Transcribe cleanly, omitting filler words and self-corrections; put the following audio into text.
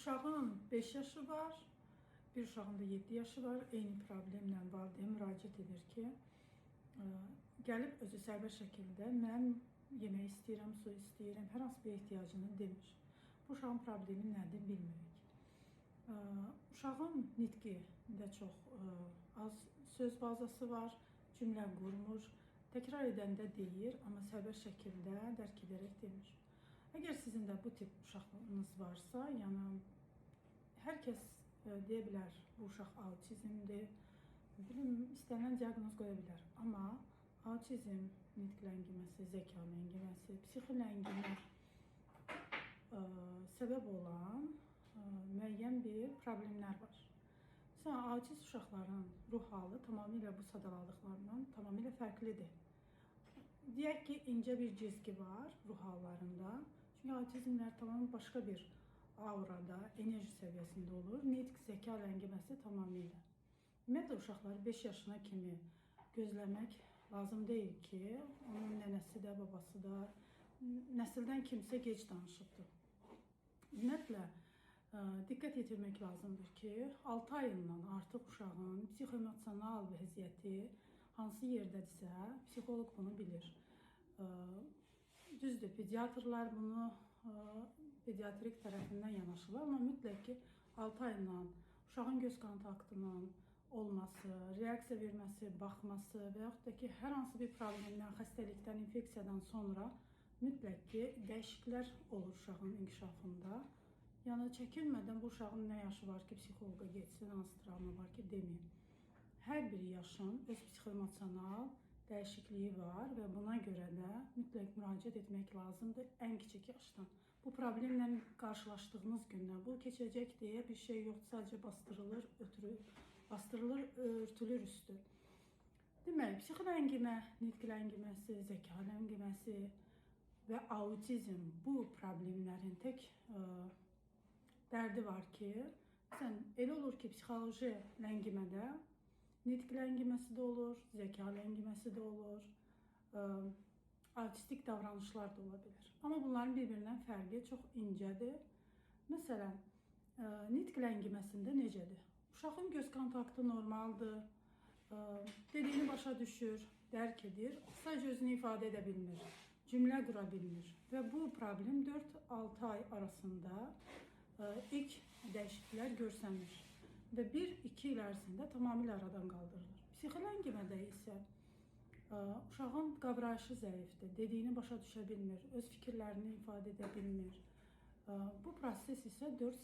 Uşağın 5 yaşı var, bir uşağın da 7 yaşı var. Eyni problemlə valideyn müraciət edir ki, gəlib özü sərbəst şəkildə mən yemək istəyirəm, su istəyirəm, hər hansı bir ehtiyacını demir. Bu uşağın problemi nədir bilmirik. Uşağın nitqində çox az söz bazası var, cümlə qurmur, təkrar edəndə deyir, amma sərbəst şəkildə dərk edərək demir. Əgər sizin də bu tip uşağınız varsa, yəni hər kəs deyə bilər bu uşaq autizmdir, istənilən diaqnoz qoya bilər. Amma autizm, nitq ləngiməsi, zəka ləngiməsi, psixi ləngimə səbəb olan müəyyən bir problemlər var. Məsələn, autist uşaqların ruh halı tamamilə bu sadaladıqlarından tamamilə fərqlidir. Deyək ki, incə bir cizgi var ruh hallarında. Çünki autizmlər tamamilə başqa bir aurada, enerji səviyyəsində olur. Nitq, zəka ləngiməsi tamamilə. Ümumiyyətlə, uşaqları 5 yaşına kimi gözləmək lazım deyil ki, onun nənəsi də, babası da, nəsildən kimsə gec danışıbdır. Ümumiyyətlə, diqqət yetirmək lazımdır ki, 6 ayından artıq uşağın psixoemosional vəziyyəti hansı yerdədirsə, psixoloq bunu bilir. Düzdür, pediatrlar bunu pediatrik tərəfindən yanaşırlar, amma mütləq ki, 6 ayından uşağın göz kontaktının olması, reaksiya verməsi, baxması və yaxud da ki, hər hansı bir problemdən, xəstəlikdən, infeksiyadan sonra mütləq ki, dəyişikliklər olur uşağın inkişafında. Yəni, çəkinmədən bu uşağın nə yaşı var ki, psixoloqa getsin, hansı travma var ki, deməyin. Hər bir yaşın öz psixoemosional dəyişikliyi var və buna görə də mütləq müraciət etmək lazımdır ən kiçik yaşdan. Bu problemlə qarşılaşdığınız gündən bu keçəcək deyə bir şey yoxdur, sadəcə bastırılır, örtülür üstü. Deməli, psixi ləngimə, nitq ləngiməsi, zəka ləngiməsi və autizm bu problemlərin tək dərdi var ki, məsələn, elə olur ki, psixoloji ləngimədə nitq ləngiməsi də olur, zəka ləngiməsi də olur, autistik davranışlar da ola bilər. Amma bunların bir-birindən fərqi çox incədir. Məsələn, nitqləngiməsində necədir? Uşağın göz kontaktı normaldır, dediyini başa düşür, dərk edir, sadəcə özünü ifadə edə bilmir, cümlə qura bilmir və bu problem 4-6 ay arasında ilk dəyişikliklər görsənir və 1-2 il ərzində tamamilə aradan qaldırılır. Psixi ləngimədə isə uşağın qavrayışı zəifdir, dediyini başa düşə bilmir, öz fikirlərini ifadə edə bilmir. Bu proses isə 4